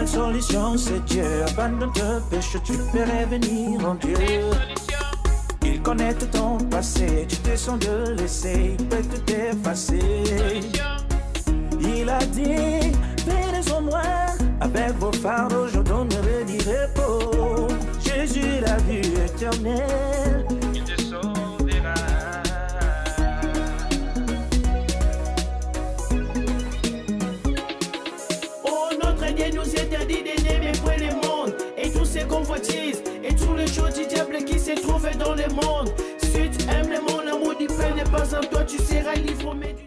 seule solution c'est Dieu. Abandonne tes péchés, tu peux revenir en Dieu. Il connaît ton passé, tu te sens de laisser, il peut tout effacer. Il a dit, venez en moi, avec vos fardeaux, je donnerai du repos. Jésus, la vie éternelle, il te sauvera. Oh, notre Dieu nous interdit d'aimer point le monde et tous ses convoitises et tous les choses du diable qui se trouvent dans le monde. Si tu aimes le monde, l'amour du Père n'est pas en toi, tu seras libre, mais du...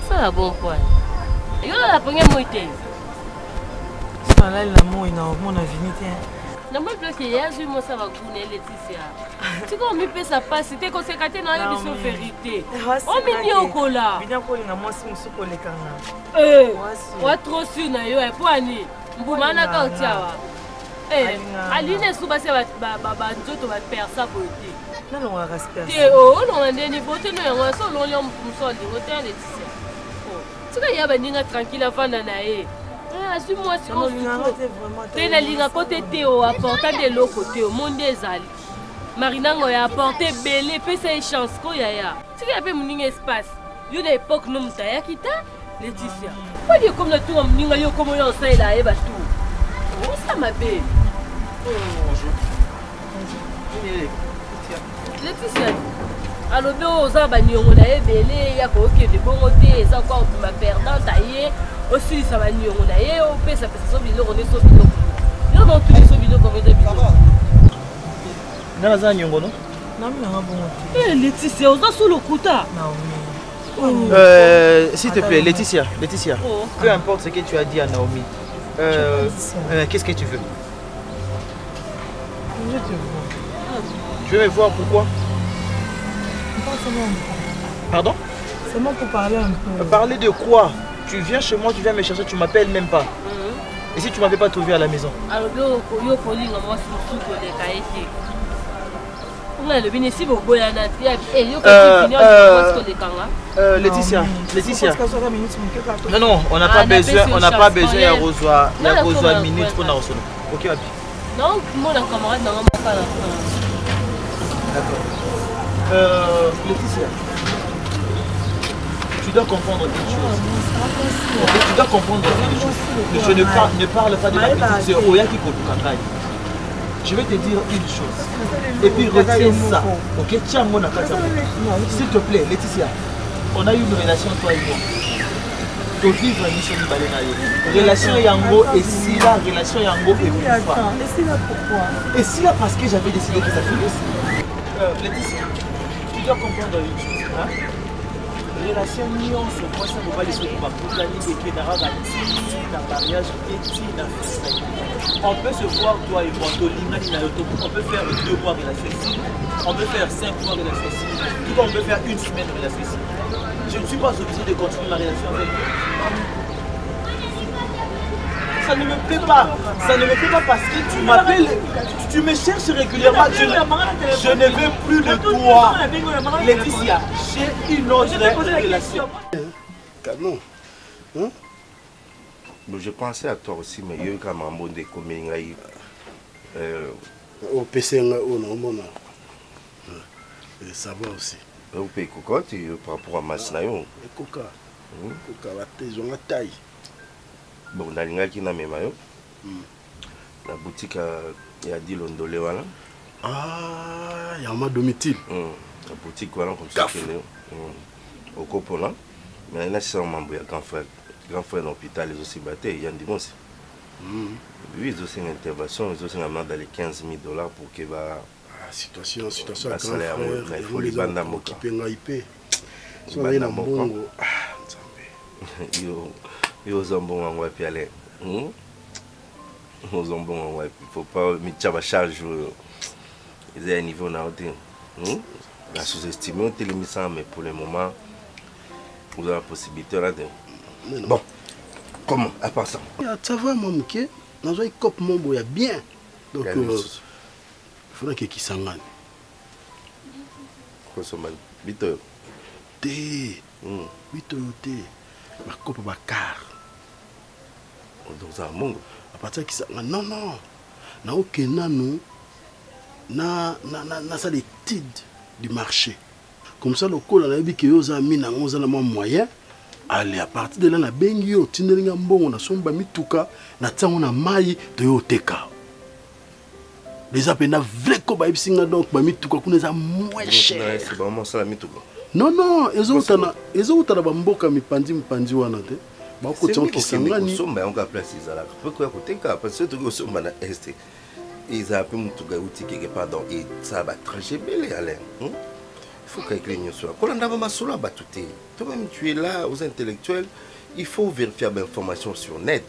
Ça va bon quoi? Et on a la première moitié. Ça là la moi il n'a mon avinité. Na moi bloqué hier je moi ça va couler Laetitia. Tu vois me fait ça passe c'était conséquenté dans la mission vérité. Oh mini okola. Bien ko na moi si musuko lekanga. Wa trop sûr na yo e poani. Mbumana ka otiawa. Aline suba se ba nzoto ba persa côté. Non on va respecter. Oh non on ndeni bote no yango so lo lyo msoli hotel Laetitia. Tu vas y avoir tranquille avant d'aller. Suis-moi si on tu es ligne à côté Théo apportant de l'autre côté au monde des alliés. Marina a apporté belé puis c'est chance quoi ya. Tu as fait mon espace. Il y a époque nous m'taya kita Laetitia. Pas dire comme le tout on ninga yo comme on sait là et bah tout. Où ça ma belle? Bonjour. Laetitia. Alors bien aux abonnés on a belé ya ko ke de bon côté ça quoi on m'a perdant taillé aussi ça va nier on a et on peut ça fait ça bilo on est so bilo yo non tous les so bilo comme des bilo na za nyongo no na mi na bon Laetitia on a sous le couta s'il te plaît Laetitia peu importe ce que tu as dit à Naomi qu'est-ce que tu veux? Je te vois. Tu veux me voir pourquoi? Pardon? Seulement pour parler un peu. Parler de quoi? Tu viens chez moi, tu viens me chercher, tu m'appelles même pas. Et si tu m'avais pas trouvé à la maison? Alors yo poli ngamo sous de kaete. On a le bénéfice au boyana et yo Laetitia. Non, on n'a pas besoin, il y a besoin minutes pour nous recevoir. OK, papi. Donc mon camarade n'a pas la. D'accord. Laetitia, tu dois comprendre quelque chose. Tu dois comprendre quelque chose. Je ne parle pas de la petite sœur Oya qui Kotukakai. Je vais te dire une chose. Et puis retiens ça. Ok, tiens mon akata. S'il te plaît, Laetitia, on a eu une relation toi et moi. Pour vivre une mission de balenaïe. Relation yango et si la relation yango et puis Et si là pourquoi? Et si là parce que j'avais décidé que ça finisse. Laetitia, tu dois comprendre une chose. Hein? Relation union, c'est moi ça ne va pas laisser pour planifier que dans la mariage et on peut se voir toi et moi, on peut faire 2 mois de relation ici, on peut faire 5 mois de relation ici, tout comme on peut faire 1 semaine de relation ici. Je ne suis pas obligé de continuer ma relation avec toi. Ça ne me plaît pas. Ça ne me plaît pas parce que tu m'appelles, tu me cherches régulièrement. Je ne veux plus de toi. Laetitia, j'ai une autre relation. Non. Bon, je pensais à toi aussi, mais il y a eu quand même un bon décommun. Au PC, on a. Ça va aussi. Au pays cocotte, par rapport à Masnayo. Coca. Coca, la taille. Bon, on a une qui n'a même la boutique il y a dit l'ondolé voilà. Ah, il y a ma domicile. La boutique voilà comme ça au Copola. Mais là, c'est un membre, grand frère dans l'hôpital, ils ont aussi battu, il y a un dimanche. Oui, ils ont aussi une intervention, ils ont aussi une amende dans les 15 000 $ pour qu'il va. Situation à grand frère, il faut les bandes d'Amoka. Ils ont bon en web, il faut pas mettre la charge. Ils ont un niveau dans la sous-estimé, on télémise ça, mais pour le moment, vous avez la possibilité là de. Bon, comment, à part ça? Ça va, moi, ok? Dans un cop, mon boy, bien. Donc, il faudrait qu'il s'en gagne. Quoi, ça m'a dit? 8 heures. Thé. 8 heures, thé. Ma cop, ma car. Dans un monde. À partir de ça, non, non. Na aucun nous. Na ça l'étude du marché. Comme ça, le col, on a dit que nous avons moyen. Allez, à partir de là, on a bien eu, on a somba mituka, on a maï de yoteka. Les appels vrai comme ils donc mituka, qu'on les a moins cher. C'est vraiment ça la mituka. Non, non, ils ont ta bamboka mi pandi wana te. Ba ko tion ki sangani. Somba on ka place izala. Pourquoi koteka parce que tu somba na est. Ils a pu mituka uti quelque part donc et ça va trajet belé aller. Il faut qu'il y ait une chose. Quand on a ma solo battuté, toi-même tu es là aux intellectuels, il faut vérifier l'information sur net.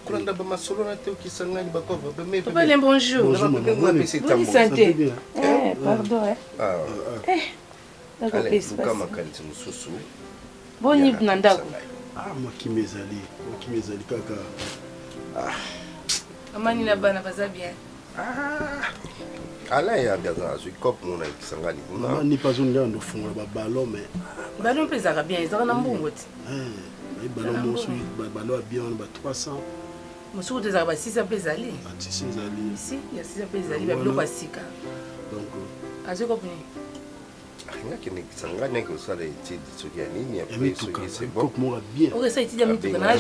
Quand on a ma solo là, tu es qui s'en gagne bakov. Papa, bonjour. Bonne santé. Pardon. Allez, comment qualité nous sous. Bon nib nanda. Ah moi qui m'ezali kaka. Ah. Amani na bana baza bien. Ala ya gaza je cop mon qui sangani kuna ni pas on ngando funga ba ballon mais ballon pesa bien ils ont na mbongo ti ballon mosu ballon bien ba 300 mosu des ba 600 pesa ali 600 ali ici il y a 600 pesa ali ba bilo kwa sika donc azo kopni rien que ni sangani que ça les études ce qui a nini après ce qui c'est bon moi bien OK ça étude mi tuka na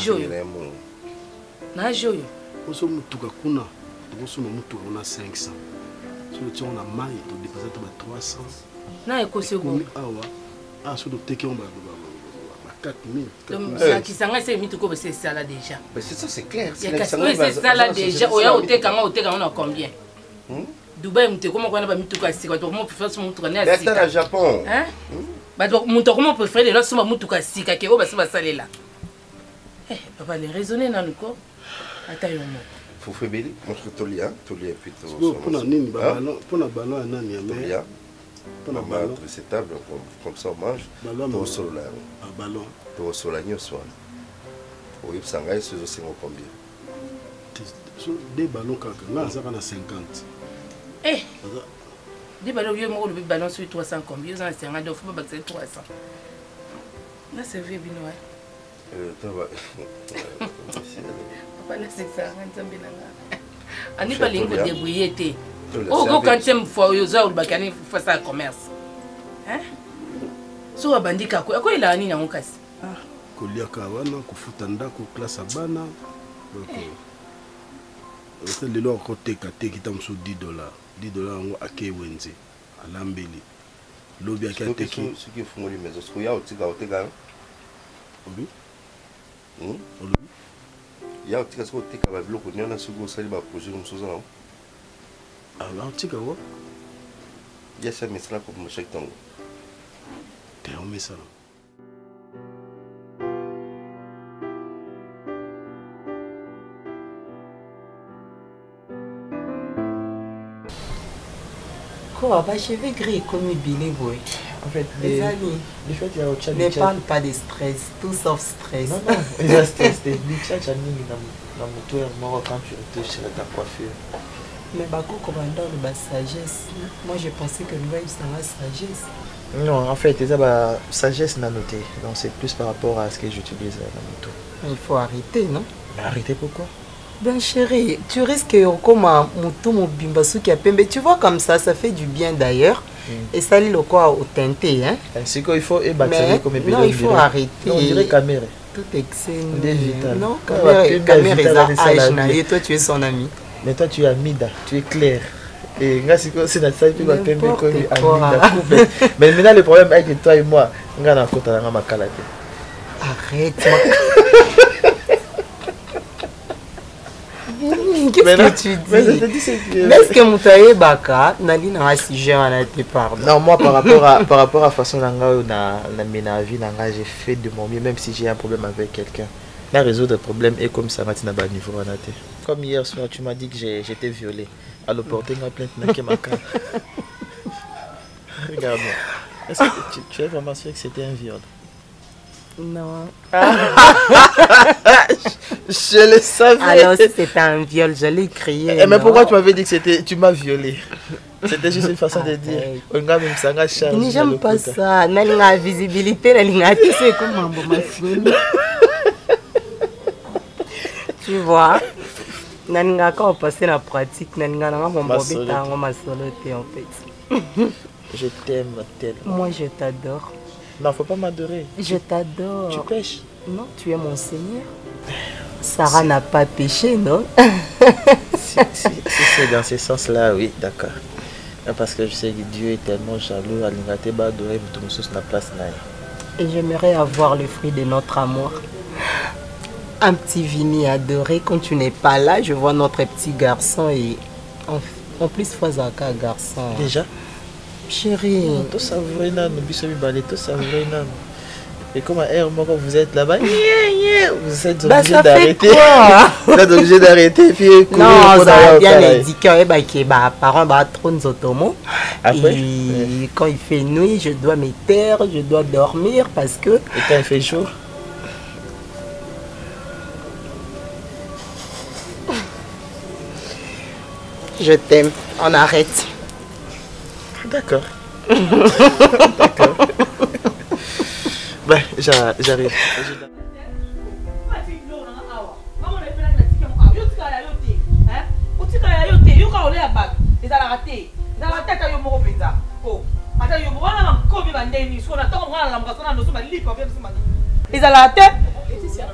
joyo oso mutuka kuna oso mutuka na 500 sur on a maille to dépasser to 300 na ekose ko ah sur le teke on ba 4000 donc ça qui sanga c'est mi tuko c'est ça là déjà mais c'est ça c'est clair c'est ça là déjà oya oteka on a combien Dubaï mute comment on a ba mi tuko sika to comment préfère son mutuka na sika là Japon hein ba donc mutuka comment préfère là son mutuka sika ke o ba sa salela papa les raisonner na nuko atayo mo faut faire belé montre tout lien plutôt pour la nini ballon pour la ballon à nani mais pour la ballon c'est table comme ça on mange au sol là ballon au sol là nyoso oui ça ngaï c'est aussi combien des ballons kaka là ça va à 50 des ballons vieux mo le ballon sur 300 combien ça c'est un de faut pas 300 là c'est vieux binois Papa là c'est ça nzambe nanga ani pas lingo débrouiller té oh quand tu fois yoza ou bakani faut ça commerce hein so abandika ko il a nini na ngokasi kolia ka wana kufuta ndako classe abana donc c'est le lo côté katé qui tam sur $10 ngo akewenze alambeli lobi akate ki ce qui font les maisons so ya otika oui ya otika so otika ba bloco ni na sugo sali ba projet comme ça non alors otika wo ya ça mais ça comme chaque temps te on met ça quoi bah je vais griller comme billet boy. En fait, les amis, ne parle pas de stress, tout sauf stress. Non, non, il y a stress. Quand tu retournes chez ta coiffure. Mais Bako, commandant de la sagesse, moi je pensais que nous avons la sagesse. Non, en fait, c'est la sagesse n'a noté. Donc c'est plus par rapport à ce que j'utilise dans la moto. Il faut arrêter, non? Mais arrêter pourquoi? Ben chérie, tu risques comme un moto mobimbasu qui a pembe. Tu vois comme ça fait du bien d'ailleurs. Et ça lit le quoi au teinté, hein? C'est qu'il faut ébattre comme non, il faut arrêter. Non, on dirait caméra. Tout excès. Non, caméra est à âge, et toi tu es son ami. Mais toi tu es Amida, tu es clair. Et c'est la salle qui va pembe comme Amida. Mais maintenant le problème avec toi et moi, on a un côté à la makalate. Arrête. Qu'est-ce que tu dis? Mais est-ce que Moutaye Baka n'a pas un sujet en été parlé? Non, moi par rapport à la façon dont j'ai fait de mon mieux, même si j'ai un problème avec quelqu'un. La résoudre le problème est comme ça, maintenant à niveau. Comme hier soir, tu m'as dit que j'étais violée. Alors porter ma plainte n'a que ma carte. Regarde-moi. Est-ce que tu es vraiment sûr que c'était un viol? Non. Je le savais. Alors si c'était un viol, je l'ai crié. Mais pourquoi tu m'avais dit que tu m'as violée? C'était juste une façon de dire. J'aime pas ça. La visibilité, c'est comment tu vois? Quand on passe la pratique, je t'aime tellement. Moi je t'adore. Non, faut pas m'adorer. Je t'adore. Tu pêches? Non, tu es mon Seigneur. Sarah n'a pas péché, non? Si c'est dans ce sens-là, oui, d'accord. Parce que je sais que Dieu est tellement jaloux, et j'aimerais avoir le fruit de notre amour. Un petit Vini adoré, quand tu n'es pas là, je vois notre petit garçon et en plus Fazaka garçon. Déjà? Chérie. Tout savourer nan, tout savourer nan. Et comme à air, moi quand vous êtes là-bas, vous êtes obligé d'arrêter. Vous êtes obligé d'arrêter puis non, ça a bien indiqué que parents trop nous automo. Et quand il fait nuit, je dois me taire, je dois dormir parce que. Et quand il fait jour? Je t'aime. On arrête. D'accord. D'accord. Ben, j'arrive.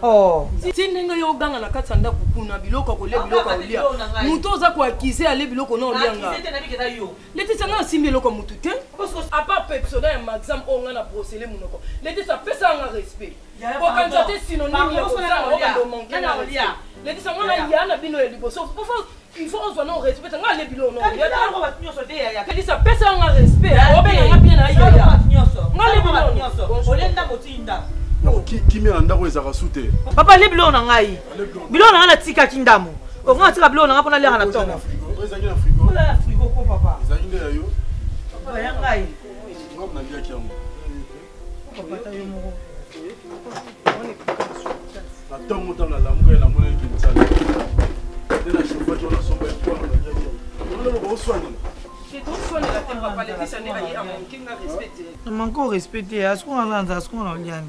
Oh, si ndenge yo ganga na kati ndako kuna biloko kolia biloko kolia muto za ko akize ale biloko na olianga Laetitia nga simbi biloko mutu te parce que à part personnel maxam onga na procéder munoko Laetitia pesa nga respect ko kanja te synonyme ya ko manquer na olia Laetitia nga ya na bino ya liboso il faut on non respect nga le biloko no ya ta ko batinyoso te ya Laetitia pesa nga respect obenga nga bien na yo ya nga le biloko nyonso olenda motinda Kimi anda ko ezaka sute. Papa le bilo na ngai. Bilo na na tika kindamu. Ko nga tika bilo na nga pona le na tongo. Ezaki na frigo. Ola frigo ko papa. Ezaki nde ya yo. Papa ya ngai. Ngom na dia kiamu. Papa ta yo mo. Na tongo ta na lamuka na mona kintsala. Tena shofa jona somba ya kwa na dia kiamu. Ngolo ko swani. Manque au respect, est-ce qu'on a l'anza, est-ce qu'on a l'yan?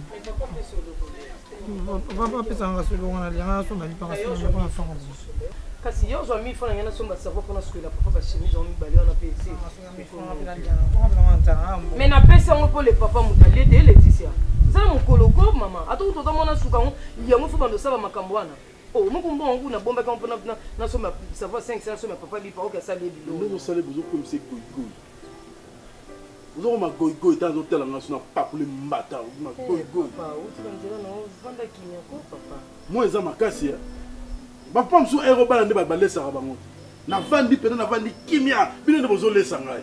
Papa peut s'en rassurer, on a l'yan, on a l'y pas kasi yo zo mi fona yana somba savo pona skwela papa ba chemise on mi bali on a payé. Mais na pesa ngo pour le papa mutale de Laetitia. Ça mon koloko maman. Ato to mona suka ngo yango fo bando saba makambo wana. Oh mukumbo ngo na bomba ka mpona na somba savo 5 ça somba papa bi pa o ka sale bilo. Nous sale bezo comme c'est goy. Vous aurez ma goy dans l'hôtel en national pas pour les matins. Ma goy. Papa, où tu vas dire non, vanda kinyako papa. Moi eza makasi papa msu aérobal nde balesaka bango navandi pena navandi kimia bino nde bozolesa ngai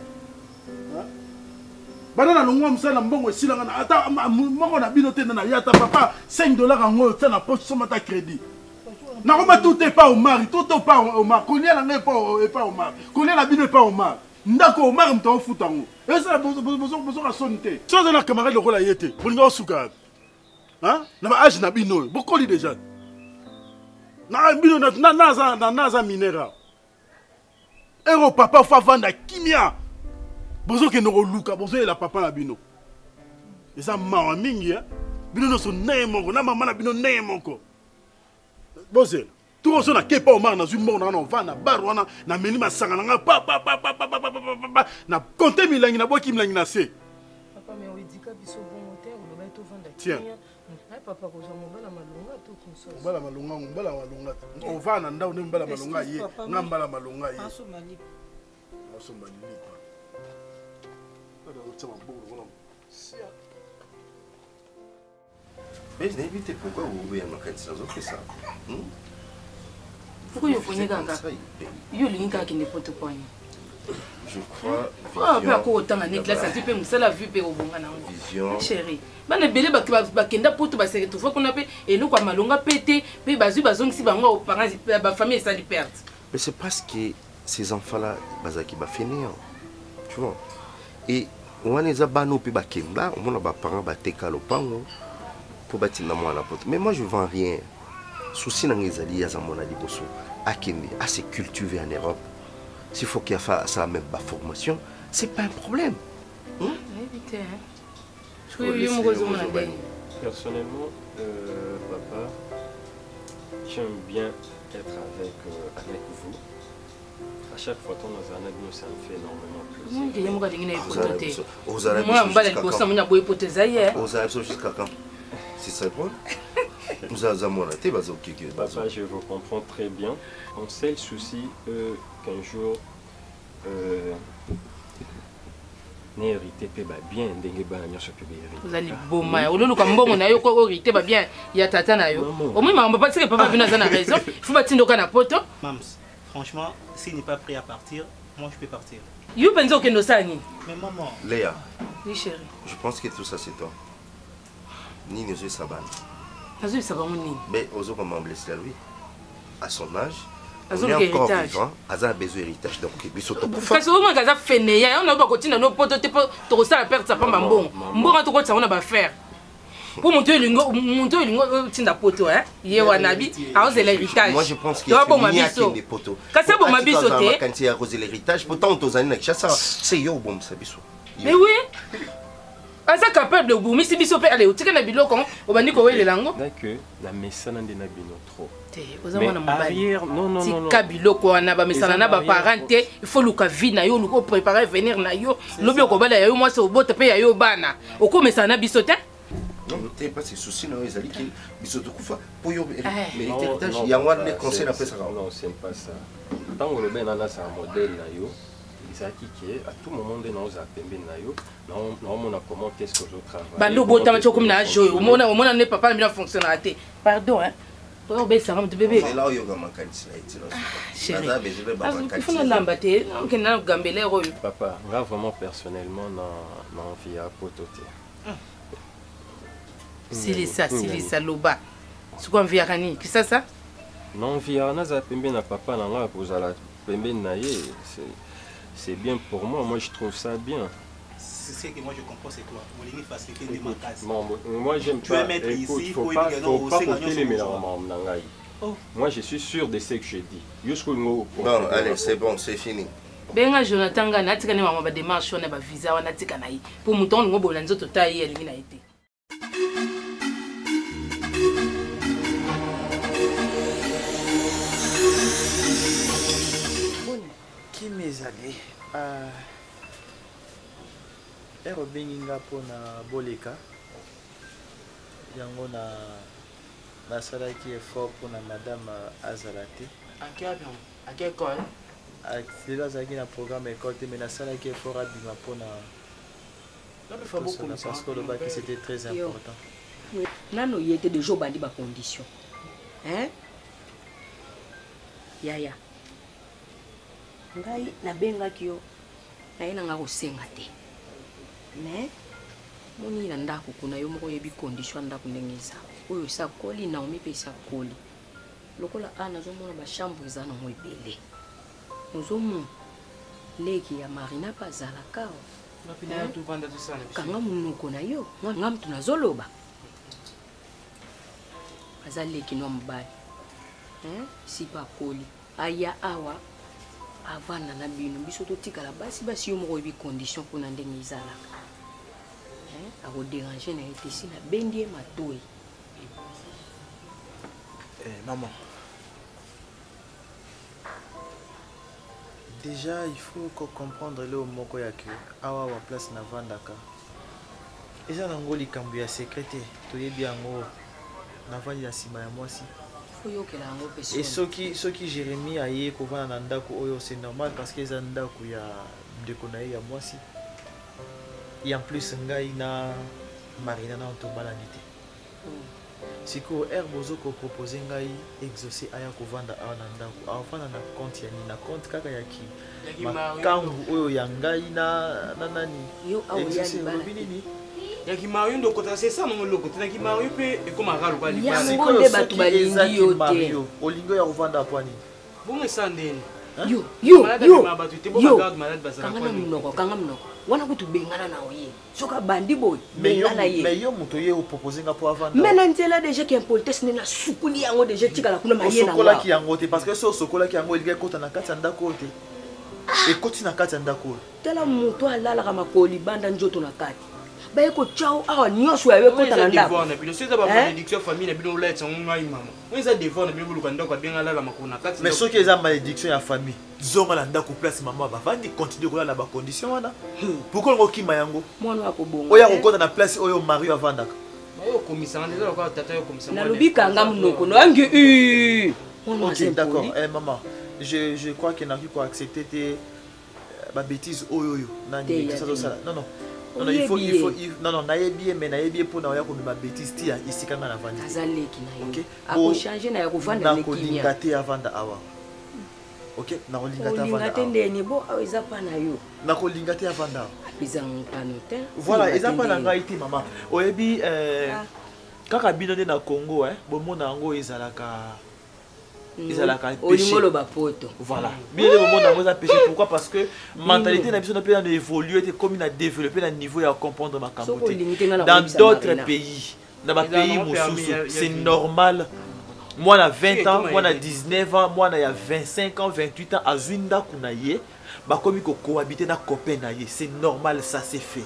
bana na longwa msala mbongo esilanga na ata moko na bino te na yata papa $5 yango tia na poche soma ta crédit nakoma tout est pas au mari tout est pas au mari kolia na ngai pas au mari kolia na bino pas au mari ndako au mari mto futa ngo esa bozo ka sonne te chose na camarade lokola yete bolinga osuka na ba âge na bino bokoli déjà na bino naza minera ero papa fa vanda kimia bozo ke no luka bozo la papa na bino eza mawa mingi bino no so nemoko na mama na bino nemoko bozo tout so na kepa o mar na zu moko na vanda bar wana na meni masanga na pa na compter milangi na boki milangi na se papa mais on dit ka biso bon hotel on va to vanda tiens papa ko zomo bala malonga to kinso bala malonga on va na ndao ne mbala malonga ye ngambala malonga ye asomali ada utama buru wala sia Mais je n'ai pourquoi vous voulez un maquette sans offrir ça. Pourquoi vous prenez comme ça? Vous l'ingénieur qui n'est pas tout point. Je crois. Ah, pas encore autant d'années que là, ça peut me faire la vue pour bon vision. Chérie, bah ne belé bah kenda pour tout bah c'est tout fois qu'on appelle et nous quoi malonga pété, mais bazu bazong si bango aux parents ba famille ça les perd. Mais c'est parce que ces enfants-là, bazaki ba finir. Tu vois. Et on les a bano puis ba kenda, on a ba parents ba teka lo pango pour bâtir na moi la porte. Mais moi je vends rien. Souci dans les alliés à mon aliboso, à Kenya, à se cultiver en Europe. S'il faut qu'il y ait ça même pas formation, c'est pas un problème. Personnellement, papa, j'aime bien être avec vous. À chaque fois qu'on a un ami, ça me fait énormément plaisir. C'est ça le problème. Papa, je vous comprends très bien. On sait le souci qu'un jour, n'est hérité bien, vous allez beau mal. Au lieu de nous hérité bien, il y a tata na yo. Au moins, on ne peut pas dire que papa vient dans la raison. Il faut pas tirer au poto. Mams, franchement, s'il n'est pas prêt à partir, moi je peux partir. You penses que nous sommes. Mais maman. Léa. Oui, chérie. Je pense que tout ça c'est toi. Ni ne se saban. Mais aux autres, comment blesser lui à son âge. On est encore vivant, il a besoin d'héritage. Donc, il faut tout faire. Parce que vous avez fait néa, on a pas continué nos potes pour ça la perte ça pas bon. Bon en tout cas ça on va faire. Pour monter le tinda poto hein. Yé wanabi, à cause de l'héritage. Moi je pense qu'il y a des poteaux. Quand ça bon ma bisoté. Quand il y a cause de l'héritage, pourtant aux années ça c'est yo bon ça biso. Mais oui. Asa capable de gourmi si biso pe aller au tika na biloko o bandi ko wele lango. D'accord, la mesana de na bino trop. Mais arrière, non. Tika biloko wana ba mesana na ba parenté, il faut luka vie na yo, luko préparer venir na yo. Lobi ko bala yo moi c'est au bote pe ya yo bana. O ko mesana biso te? Non, t'es pas ces soucis non, ils allaient qui biso to kufa pour yo héritage. Il y a moi les conseils après ça. Non, c'est pas ça. Tant que le ben na ça modèle na yo. À tout moment, nous avons comment est-ce que je travaille. Bando bota tu comme na joie. Au moment n'est pas bien fonctionnalité. Pardon hein. Toi obéis ça de bébé. C'est là où il y a un candidat. Chérie. Il faut nous l'embatter. On peut nous gambeler rôle. Papa, moi vraiment personnellement non envie à pototer. C'est ça loba. Ce qu'on vient rani, qui ça? Non via na za pembe na papa na nga pour la pembe na ye. C'est bien pour moi, je trouve ça bien. C'est ce que moi je comprends, c'est quoi? Vous voulez faciliter des montages. Moi j'aime pas. Écoute, il faut pas compter les mélanges. Moi je suis sûr de ce que je dis. Bon, allez, c'est bon, c'est fini. Benga Jonathan Gana, tu connais ma démarche, on a un visa, on a tika naï. Pour mon temps, nous avons tout taillé, elle n'a été. Qui mes années erobenginga pona boleka yango na salaki effort pona madame Azalate à quelle école lelo azalaki na programme école te mais nasalaki effort abima pona parce que olobaki c'était très important. Nano yete de jour bandi ba condition hein yaya ngai nabengaki yo naye nanga kosenga te mais moni na ndako kuna yo moko yebi condition ndako ndenge eza oyo esakoli Naomi mpe esakoli lokola ana azomona bachambre eza nango ebele ozomona leki ya Marina mpe azalaka kanga monoko na yo nga mutu nazoloba aza leki no mobali si pa akoli aya awa avanda na bino biso totikala basi yo moko oyebi condition mpona ndenge ezalaka akoderange na ye te si nabendi ye matoi. Maman, déjà il faut comprendre le moko ya que awa wa place na vandaka eza nango likambo ya secrétaire toyebi yango na vandi na nsima ya mwasi. Et ce qui Jérémie a eu pour vendre c'est normal parce que c'est ndako ya dekonaï ya moi si. Et en plus ngai na Marina na to balanité. siko herbozo ko proposer ngai exaucer aya kovanda awa na ndako afana na compte ya ni na compte kaka ya ki makambu oyo ya ngai na nani yo awo ya libala nini ya ki Mario ndo kota c'est ça mon loko tena ki Mario pe e koma ralo kwa libala siko nde batu balingi yo te olingo ya kovanda apwani bongo esandeni yo kanga mnoko wana kutu bengana na oye soka bandi boy bengana ye mais yo muto ye proposer nga pour avanda mais nantela déjà qui impolitesse na sukuli yango déjà tikala kuna maye na sokola ki yango te parce que so sokola ki yango ilga kota na kati ndako te et koti na kati ndako tela muto alala kama koli banda njoto na kati ba ko chao awa nyosho yawe kota na ndako na bilo c'est ba malédiction famille na bilo lettre ngai mama weza devant na bilo luka ndako benga lala makona kati mais soki eza malédiction ya famille zonga na ndako place maman ba vandi continuer kola na ba condition wana pourquoi ngo kima yango mwana wako bongo oya kokota na place oyo Mario avandaka mayo komisa ndeza kwa tata yo komisa na lobika nga mnoko no angi ok d'accord maman je crois que n'a pas accepter tes ba bêtises oyo nani ça non non non il faut non non nayebi mais nayebi pour na ya ko ma bêtise tia ici quand na vandi azaleki na yo ako changer na ya ko vanda na ko lingate avanda awa ok na ko lingate avanda lingate ndeni bo eza pa na yo na ko lingate avanda bizang panote voilà eza pa na ngai ti maman oyebi kaka bino de na Congo bomona ngo ezalaka olingolo bapoto voilà bien le moment dans péché pourquoi parce que mentalité na biso na peut évoluer et comme na développer na niveau ya comprendre ma cambote dans d'autres pays dans ba pays mosusu c'est normal moi na 20 ans moi na 19 ans moi na ya 25 ans 28 ans azuinda kunaye ba komi ko cohabiter na copain na ye c'est normal ça c'est fait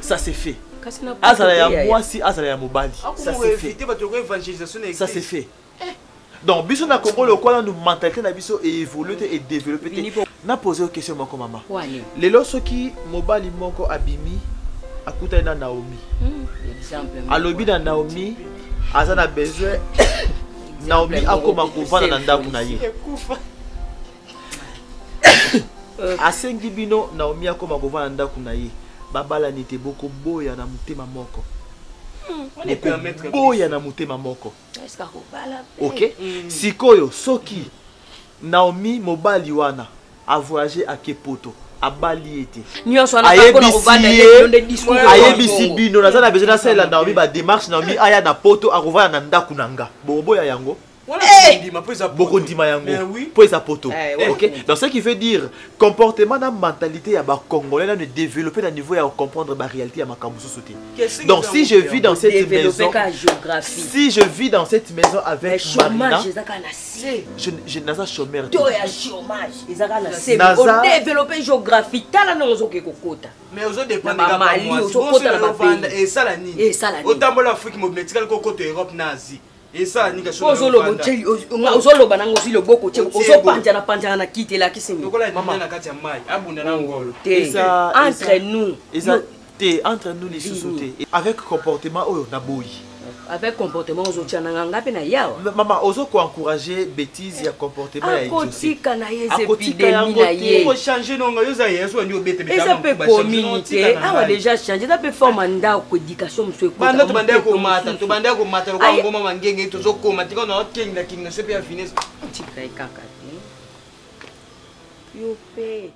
ça c'est fait azala ya moi si azala ya mobali ça c'est fait ça c'est fait donc biso na Congo le quoi nous mentalité na biso évoluer et développer na poser une question moko mama lelo soki mobali moko abimi akuta na Naomi exemple alobi na Naomi azana besoin Naomi akoma kovanda na ndako na ye asengi bino Naomi akoma kovanda na ndako na ye babala nite boko boya na mutema moko boya na mutema moko ok sikoyo soki Naomi mobali wana a voyagé à Kepoto abali ete ayebisi bino naza na besoin nasala Naomi ba démarche Naomi aya na poto akovana na ndako nanga boboya yango beaucoup de yango pour sa poto ok donc ce qui veut dire comportement la mentalité ya ba congolais de développer à niveau à comprendre la réalité à makambo sosoté donc si je vis dans cette maison si je vis dans cette maison avec Marina je n'ai pas chômeur on développer géographie tala non ke kokota mais aux autres dépendre et ça la ni autant pour l'Afrique mobilitique kokota Europe nazi et ça ni quelque chose ozoloba nango si loboko che ozopanja na panja na kitela kisimi maman na kati ya mai abunda na ngolo entre nous entre nous les sous-sautés avec comportement oyo na boyi avec comportement ozotiana nganga pe na yawa maman ozo ko encourager bêtise ya comportement ya akotika na yeze épidémie na ye faut changer nonga yoza yeso ndio bete beta ça peut communauté awa déjà changer ça peut forme ndako éducation monsieur ko banda to banda ko mata ko ngoma mangenge tozo ko matika na king na sepe ya finesse tika kaka yo pe.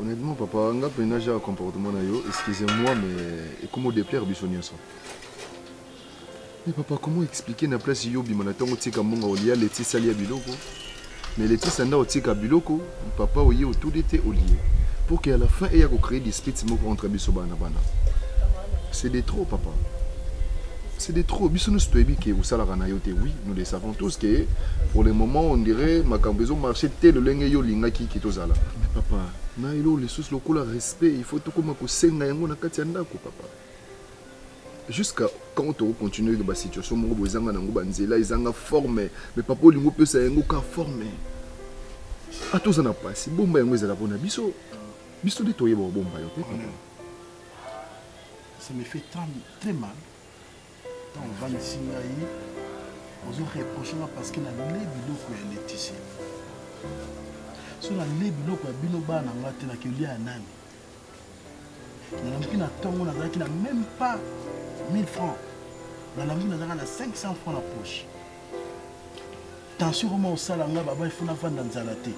Honnêtement papa nga pena ja comportement na yo excusez-moi mais comment déplaire bisonio ça. Mais papa, comment expliquer na place yo bimana tango tika monga olia leti sali ya biloko? Mais leti sanda otika biloko, papa oye autour d'été olié. Pour qu'à la fin il y a créer des spits moko entre biso bana bana. C'est des trop papa. C'est des trop. Biso nous stoebi que vous sala na yote oui, nous le savons tous que pour le moment on dirait makambezo marché tel lenge yo linga ki tozala. Mais papa, na ilo les sous lokola respect, il faut to koma ko senga yango na kati ya ndako papa. Jusqu'à quand on continue de la situation, on va nzela izanga forme, mais papa lingo peut ça yango ka forme. A tous en a passé, bomba yango ezala bona biso. Biso de toye bomba yo papa. Ça me fait très mal. Quand on va ici ngai, on se reproche parce que na le biloko ya Laetitia. So na le biloko ya bino bana ngate na kelia nani. Na mki na tongo na zaki na même pas 1000 francs. nalangi nazanga na 500 francs na poche. Tension comment au salanga baba il faut na vendre nzala te.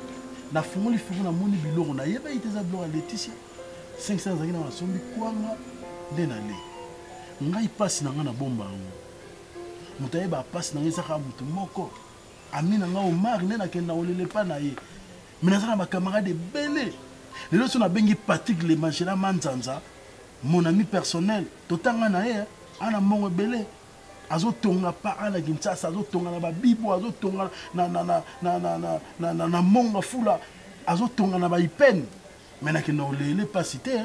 Na fungoli fuku na moni biloko na yeba iteza biloko ya Laetitia. 500 zaki na masombi kwanga nde na le. Ngai pasi na nga na bomba ngo. Mutu ayeba pasi na nga ezaka mutu moko. Ami na nga Omar nde nakenda olele pa na ye. Mais nazala ba camarade ebele. Lelo so na bengi Patrick le Mangela Manzanza, mon ami personnel, totanga na ye, ana mongo ebele. Azo tonga pa ana Kinshasa, azo tonga na ba bibo, azo tonga na monga fula, azo tonga na ba ipen. Mais nakenda olele pa cité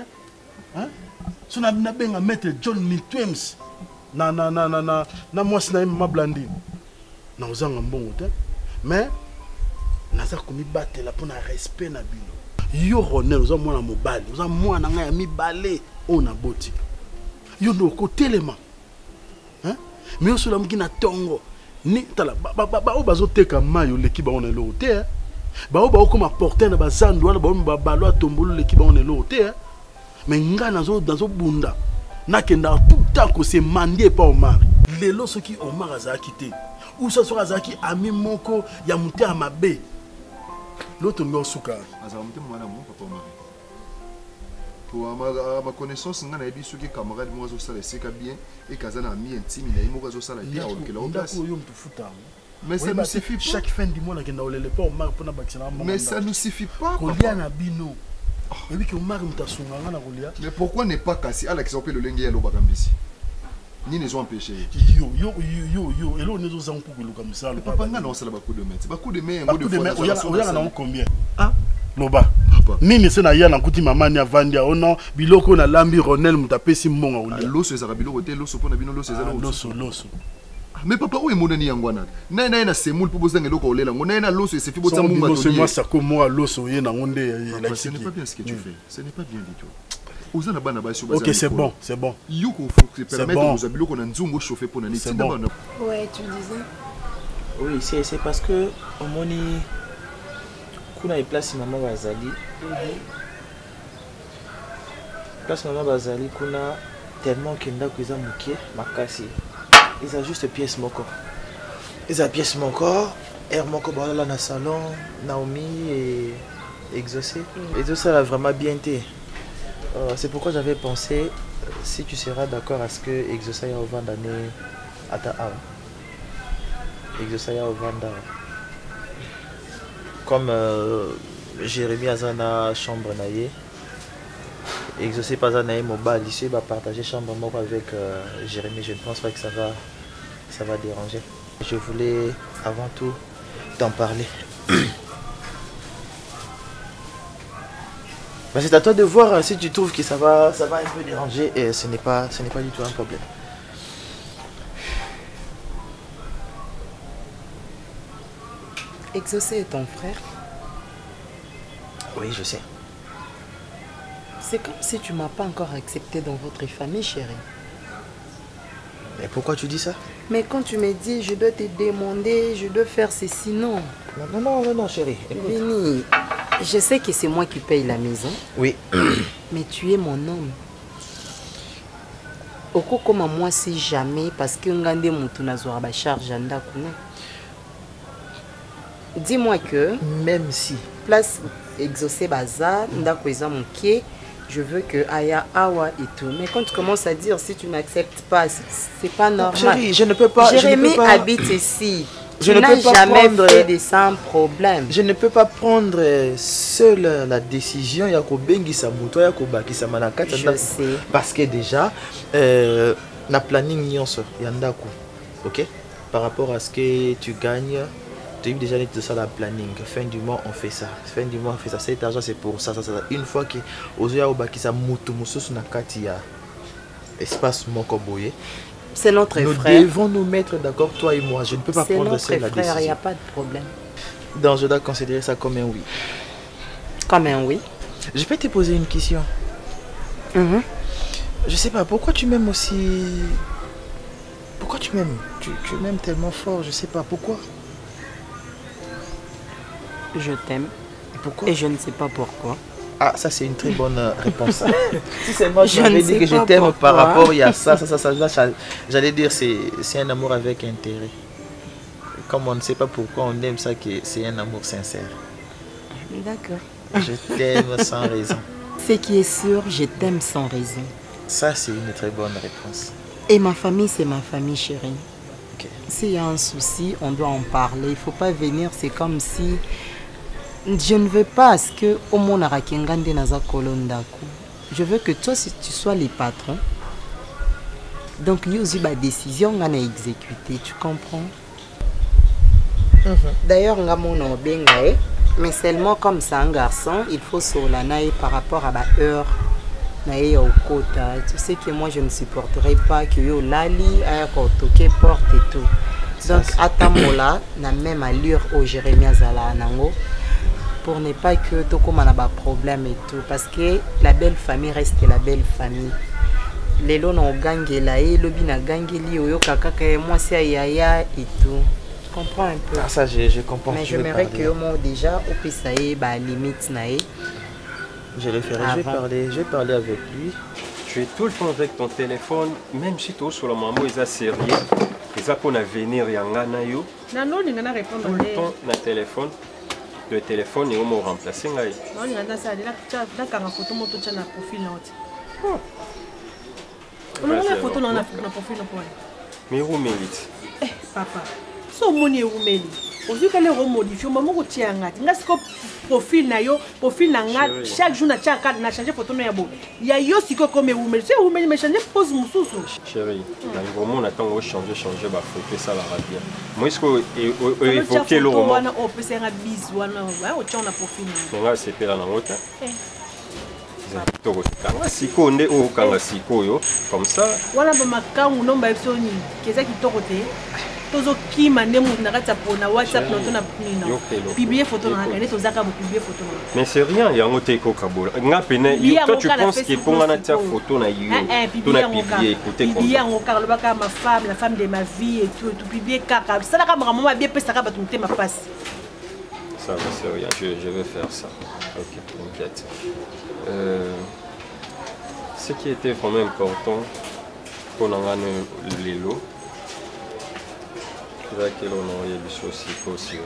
hein. So na benga maître John Mitwems na mwasi na ma Blandine. Na ozanga mbongo te. Mais naza komi batela pona respect na bino. Yo Ronel oza mwana mobali, oza mwana nga ya mibale ona boti. Yo no kotelema. Hein? Mais oso la mukina tongo. Ni tala ba o bazo teka mayo leki ba on elo te. Ba o ba ko ma porter na bazandu wala ba balo atombolo leki ba on elo te. Mais nga nazo bunda. Nakenda tout temps ko se mandé pa Omar. Lelo soki Omar azaki te. Ou ça sera azaki ami moko ya muté amabe. L'autre nous souka. Azamute mwana mon papa Omar. Pour ma connaissance ngana yebi soki camarade moi zo sala seka bien et kazana ami intime na imo zo sala bien que la place. Mais ça ne suffit pas. Chaque fin du mois na kenda olele pa Omar pona bakina. Mais ça ne suffit pas. Kolia na bino. Et que Omar mutasunga ngana kolia. Mais pourquoi ne pas casser à l'exemple le lenge ya lobakambisi? Ni ne sont empêchés. Yo, et là on est aux ampoules comme ça. Papa nga non c'est la beaucoup de mains. Beaucoup de mains, beaucoup de mains. Oya na combien? Ah, loba. Nini se na ya na kuti mama ni avandia ono biloko na lambi Ronel mutapesi mbonga olia. Loso ezaka biloko te loso pona bino loso ezala loso. Mais papa où est mon ani yangwana? Na semoule pour bozanga loko olela ngo na loso se fi botsa munga to. Loso moi ça comme moi loso ye na ngonde la. Ce n'est pas bien ce que tu fais. Ce n'est pas bien du tout. Ok, c'est bon, c'est bon. Il faut permettre aux amis qu'on a un zoom chauffer pour l'année. C'est bon. Ouais, tu disais. Oui, c'est parce que au moni kuna e place maman Bazali. Place maman Bazali kuna tellement kenda kuza mukie makasi. Ils ont juste pièce moko. Ils ont pièce moko, air moko dans le salon, Naomi et Exaucé. Et tout ça a vraiment bien été. C'est pourquoi j'avais pensé, si tu seras d'accord à ce que Exaucé au vent d'année à ta âme. Exaucé au vent d'année. Comme Jérémy a sa chambre naïe, Exaucé pas un naïe mobile, ici va partager chambre avec Jérémy. Je ne pense pas que ça va déranger. Je voulais avant tout t'en parler. C'est à toi de voir si tu trouves que ça va un peu déranger et ce n'est pas du tout un problème. Exaucé est ton frère? Oui, je sais. C'est comme si tu ne m'as pas encore accepté dans votre famille, chérie. Mais pourquoi tu dis ça? Mais quand tu me dis, je dois te demander, je dois faire ceci, non. Non, chérie. Vini, je sais que c'est moi qui paye la maison. Oui. Mais tu es mon homme. Oko comme moi, si jamais, parce que ngande mutuna zoa charge anda kuna. Dis-moi que même si place Exaucé bazar ndako eza mukie, je veux que Aya Awa et tout. Mais quand tu commences à dire si tu n'acceptes pas, c'est pas normal. Chérie, je ne peux pas. Jérémy habite ici. Je ne peux pas jamais fait de sans problème. Je ne peux pas prendre seule la décision. Je sais. Parce que déjà, na planning nyonso yandako. Ok? Par rapport à ce que tu gagnes, tu as déjà dit de ça la planning. Fin du mois, on fait ça. Fin du mois, on fait ça. Cet argent, c'est pour ça. Une fois que Ozoya Obakisa Mutu Mususu Nakati ya espace Mokoboye. C'est notre frère. Nous devons nous mettre d'accord, toi et moi. Je ne peux pas prendre seule la décision. C'est notre frère, il n'y a pas de problème. Donc, je dois considérer ça comme un oui. Comme un oui. Je peux te poser une question. Je sais pas, pourquoi tu m'aimes aussi... Pourquoi tu m'aimes? Tu m'aimes tellement fort, je sais pas, pourquoi? Je t'aime. Pourquoi? Et je ne sais pas pourquoi. Ah, ça c'est une très bonne réponse. Si c'est moi, j'avais dit que je t'aime par rapport à ça, j'allais dire c'est un amour avec intérêt. Comme on ne sait pas pourquoi on aime ça, que c'est un amour sincère. D'accord. Je t'aime sans raison. Ce qui est sûr, je t'aime sans raison. Ça c'est une très bonne réponse. Et ma famille, c'est ma famille, chérie. Okay. S'il y a un souci, on doit en parler. Il ne faut pas venir, c'est comme si... Je ne veux pas que au monde je veux que toi, si tu sois les patrons. Donc, il y a aussi une décision à exécuter. Tu comprends? D'ailleurs, mais seulement comme ça, un garçon, il faut solanaï par rapport à la heure. Tu sais que moi, je ne supporterai pas que yo lali a toqué porte et tout. Donc, à Tamola, na même allure au Jérémie Azala Nango. Pour ne pas que tout comme on a un problème et tout. Parce que la belle famille reste la belle famille. Les lots n'ont gagné là, et le bin a gagné li oyo kaka moi c'est yaya et tout. Tu comprends un peu? Ah, ça je comprends. Mais j'aimerais que moi déjà au puisse bah limite naé. Je le ferai. Je vais parler avec lui. Tu es tout le temps avec ton téléphone, même si tu es sur la maman, ils sont sérieux. Ils ont pour venir yanga na yo. Non, il y a répondre. Tout le temps na téléphone. Le téléphone est au moins remplacé. Non, il y a ça. Là, quand on photo, on a un profil. On a une photo dans le profil. Mais où mérite? Eh, papa, si on est aujourd'hui qu'elle est remodifiée, au moment où tu as un profil, chaque jour, tu as changé photo. Il y a aussi comme Woumeli. C'est Woumeli, mais changer pose mon sous. Chérie, dans le moment, on attend de changer ma photo, ça va bien. Moi, est-ce que évoquer le roman? On peut faire un bisou, on a profil. On c'est là dans l'autre. Siko nde o kanga siko yo comme ça. Voilà ma on nomba soni keza ki torote. Tozo ki mane mu na kata pona WhatsApp no na pina. Publier photo na ngane tozaka mo publier photo. Mais c'est rien, ya ngote ko kabola. Nga pene toi tu penses que pour ngana tia photo na yo. Tu na publier écouter comme. Publier en car le baka ma femme, la femme de ma vie et tout publier kaka. Ça la kamera maman bien pesa ka batumte ma face. Ça va, c'est rien, je vais faire ça. Ok, t'inquiète. Ce qui était vraiment important pour nous les lots, c'est que l'on a eu des choses aussi.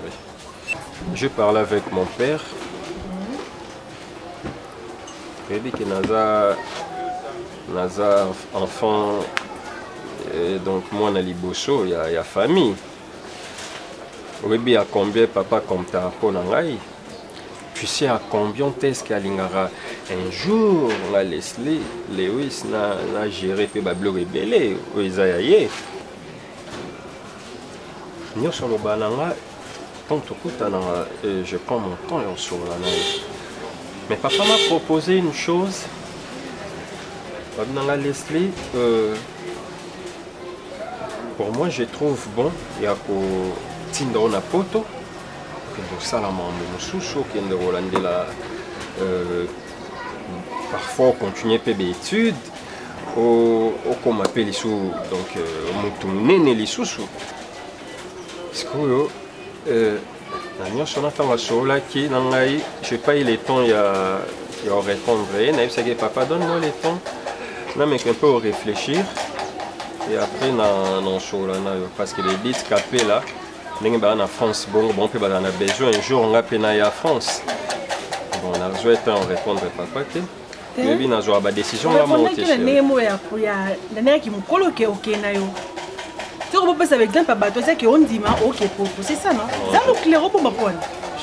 Je parlais avec mon père. Il dit que Naza enfant, donc moi on a Liboso, il y a famille. Oui, à combien papa comme ta ponangai? Tu sais à combien est-ce qu'il y aura un jour la Leslie Lewis n'a géré pe bablo rebelle o Isaïe. Nous sur le bananga tant tout je prends mon temps et on sur la neige. Mais papa m'a proposé une chose. Dans la Leslie pour moi je trouve bon il y a pour Tindo na poto que ça la maman sous qui est de Rolandé là parfois continuer PB études au comme appelle les sous donc mon néné les sous parce que la nuit sur notre va là qui dans la je sais pas il est temps il y a répondre n'a pas que papa donne-moi le temps non mais un peu réfléchir et après non sur là parce que les bits capés là en France, bon, on peut avoir besoin un jour on a pénal à France. Bon, on a besoin de répondre à papa. Mais bien, on a une décision à monter. Il y a qui me coloque au Kenya. Tu reposes avec un papa, tu sais qu'on dit ok, c'est ça, non? Ça nous claire pour ma pointe.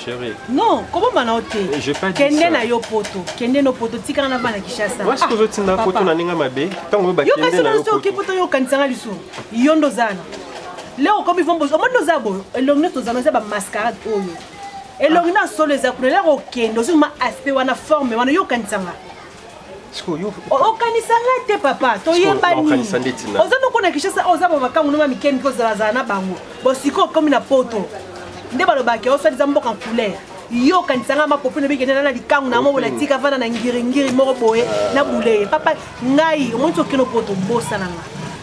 Chérie. Non, comment on a été? Je pas dit ça. Kenya yo poto, Kenya no poto, tu kana bana Kishasa. Où est-ce que tu as poto na ninga mabe? Tant que ba Kenya na yo poto. Yo poto yo kansanga lisu. Yondo zana. Léo comme ils vont bosser, on nous a beau, et l'on nous a ma mascarade oyo. Et l'on a solo les accounts, là ok, nous sommes aspect, on a formé, on a yo kansanga. O kanisanga te papa, to yeba ni. Oza no kona Kishasa, oza ba maka unoma mikeni ko za na bango. Bo siko comme na poto. Nde ba lo ba ke o swa mboka en couleur. Yo kanisanga ma popine bi kena na likangu na mo la tika vana na ngiri moko boye na boule. Papa ngai, on so kino poto bossa nanga.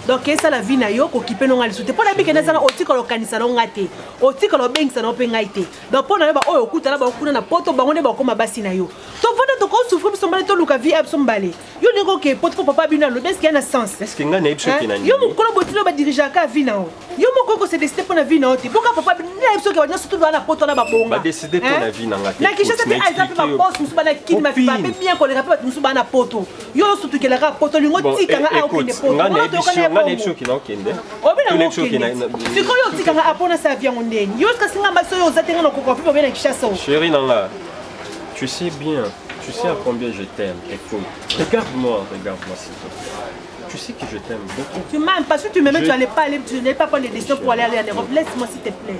donc esa la vie na yo ko kipe no ngali soute pona bike na sana otika lo kanisa no ngate otika lo bengisa no pe ngaite donc pona yo ba oyo kuta na ba kuna na poto bango ne ba koma basi na yo to pona to ko souffrir so mbale to luka vie abso mbale yo ningo ke poto papa bina lo est-ce qu'il y a un sens est-ce que ngana ebso ki na yo mo kono botilo ba diriger ka vie na yo mo ko se décider pona vie na te boka papa bina ebso ke ba surtout na poto na ba bonga ba décider pona vie na ngate na kisha te exemple ba boss musu ba na kid ma ba bien ko le rapper musu ba na poto yo surtout ke la ka poto lingo tika nga a okende poto ngana ebso ki na okende sikoyo otikanga apona sa vie ndeni yo singa mbaso yo ozatenga na kokoffi po bena kishasa chérie nanga tu sais bien tu sais à combien je t'aime écoute regarde-moi s'il te plaît tu sais que je t'aime beaucoup tu m'aimes parce que tu m'aimais tu n'allais pas prendre les décisions pour aller en Europe laisse-moi s'il te plaît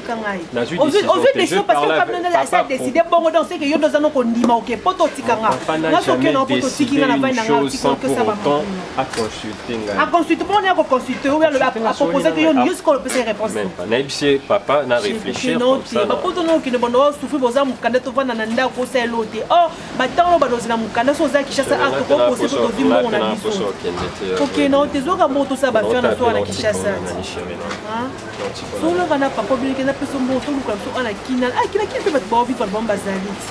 au vu des choses parce que comme ça décidé bon dans ce que yo dans un kondima ok poto tikanga na soke na poto tikinga na vaina nga tikanga que ça va à consulter à consulter pour on a consulter ou bien à proposer que yo news ko peut se réponse même pas na ibise papa na réfléchir non ba poto no ki ne bono souffrir boza mukanda to vana na nda ko sa lote oh ba tango ba dozina mukanda so za kishasa a ko poser to dimbo na biso ok non tezoka moto sa ba faire na so na kishasa solo kana papa bi peso moto luka so ana kina kina pe bat bobi par bomba zalit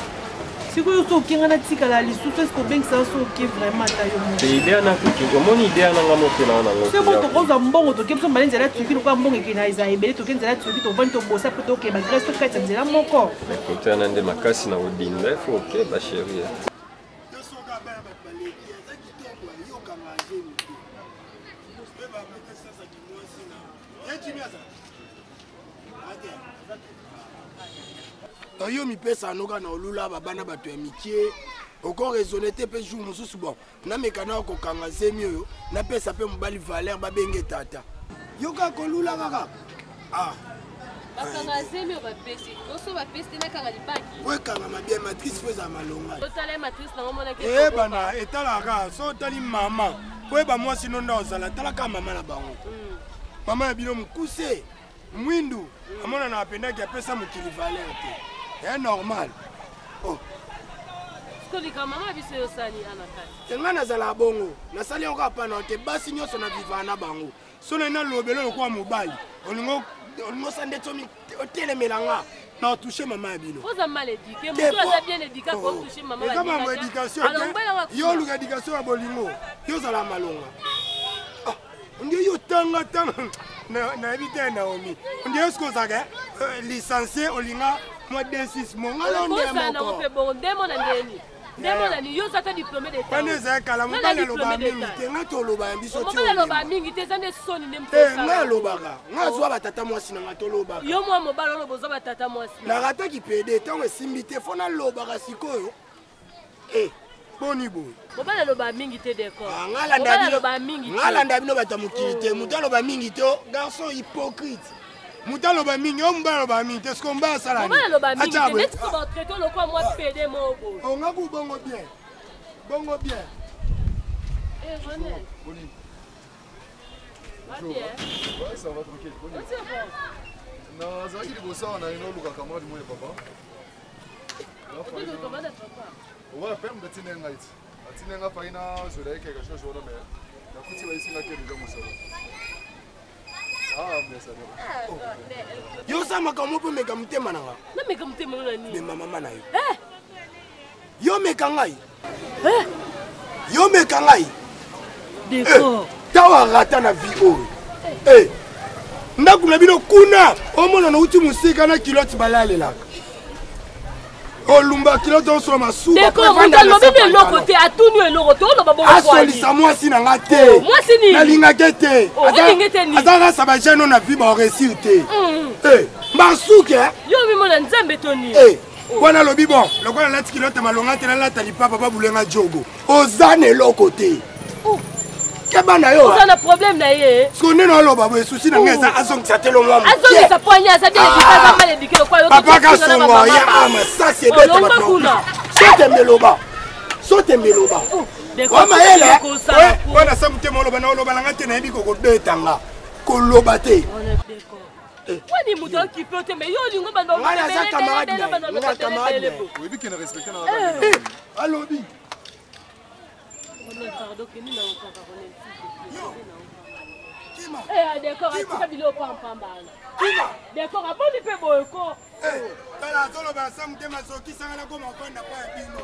siko yo so kinga na tika la lisusu est-ce que ben ça so ki vraiment ta yo mo c'est idée na kuki ko moni idée na ngamo pena na ngo c'est bon to koza mbongo to kemso malenze la tuki ko mbongo kina iza ebele to kenza la tuki to vani to bossa pe to ke ba grâce to kata nzela moko écoute na nde makasi na odinda faut ok ba chérie yo mipesa noka na olula babana bato ya mikie oko raisonner te pe jour mususu bon na mekana ko kanga zemi oyo na pesa pe mobali valeur babenge tata yo ka kolula kaka bakanga zemi ba pesi oso ba pesi na kanga libaki we kanga mabia matrice feza malonga totale matrice na mona ke bana etalaka so tali mama we ba mwasi no ndo zala talaka mama na bango mama ya bino mukuse mwindu amona na apenda ki apesa mukili valeur te c'est normal. Oh. Est-ce que maman bise yo sani anakati? Nga nazala bongo. Nasali oka pana te basi nyoso na vivana bango. Sona na lobelo kwa mobali. Olingo sande tomi otelemelanga. Na toucher maman bino. Oza mal éduqué, muto aza bien éduqué ko toucher maman bino. Kama éducation. Yo lu éducation ya bolingo. Yo zala malonga. Ah, ndio yo tanga na éviter Naomi. Ndio ce qu'on zaga licencié olinga moi d'insiste mon allons ndemo bon ndemo na ndeni ndemo na ni yo sata diplômé d'état pana za kala mo bana loba mingi te ngato loba biso ti mo bana loba mingi te zande soni ndemo nga lobaka nga zwa batata mwasi na ngato lobaka yo mo mobala lo bozo batata mwasi na rata ki pede tango simbi te fona lobaka sikoyo boni boy mo bana loba mingi te d'accord ngala ndabino batamukili te mutalo ba mingi te garçon hypocrite Moutalo ba mingi, on ba ba mingi, est-ce qu'on va ça là? On ba mingi, est-ce qu'on va traiter le quoi moi PD mon beau? On a vous bongo bien. Bongo bien. Eh venez. Boni. Bonjour. Ouais, ça va tranquille. Boni. C'est bon. Non, ça va qu'il bosse on a une autre camarade moi et papa. Ouais, ferme de tiner night. Tiner nga faina, je l'ai quelque chose là mais la kuti va ici là que déjà mon salon. Yo sama kamo pe meka mutema nanga. Na meka mutema nani? Me mama na yo. Yo meka ngai. Yo meka ngai. D'accord. Tawa rata na vie o. Ndaku na bino kuna, omona na uti musika na kilote balale la. Olumba kilote on so masuba. D'accord, on t'a lobé de l'autre côté, à tout nu et l'autre côté, on va bon. Asolisa moi si na ngate. Moi si ni. Na linga kete. Azanga sabaje no na vie ba réussir te. Mbasuke. Yo mi mona nzembe toni. Wana lobi bon, lokola lati kilote malonga te na lata lipa papa bulenga jogo. Ozane l'autre côté. Kabana yo. On a un problème na ye. Sone no loba bo souci na ngeza azong satelo mwa. Azong sa poigna ça bien éduqué mal éduqué le quoi yo. Papa ka songo ya ama ça c'est bête maintenant. Sote meloba. Wama ele. Wana sa mutema loba na loba nga te na yebi ko betanga. Ko loba te. Wani muto qui peut te mais yo lingo bando. Wana za camarade. Oui, bi qui ne respecte na. Alobi. Pardon que nous n'avons pas parlé. Eh, d'accord, atika bilo pampambana. D'accord, aboni pe boyko. Tala solo ba samu te masoki sangana ko makonda kwa bino.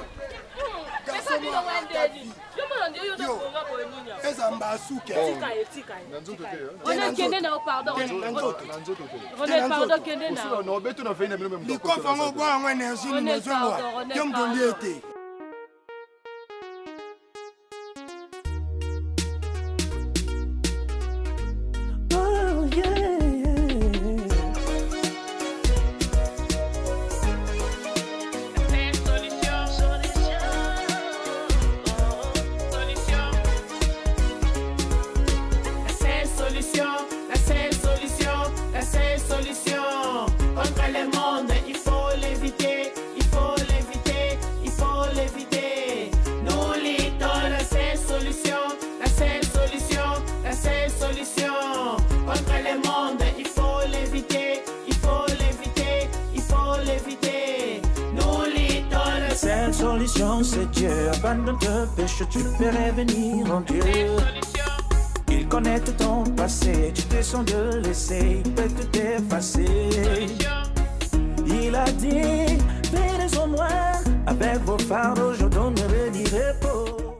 Esa bilo wandeli. Yo mo ndi yo do konga boyninya. Esa mbasuke. Tika. On a kende na pardon. On est pardon kende na. Non, betu na faina même. Li ko fango bo en énergie ni mezo moi. Yom do liete. Solution, c'est Dieu. Abandonne tes péchés, tu peux revenir en Dieu. Il connaît tout ton passé, tu te sens de laisser, il peut tout effacer. Il a dit, venez en moi, avec vos fardeaux, je donnerai du repos.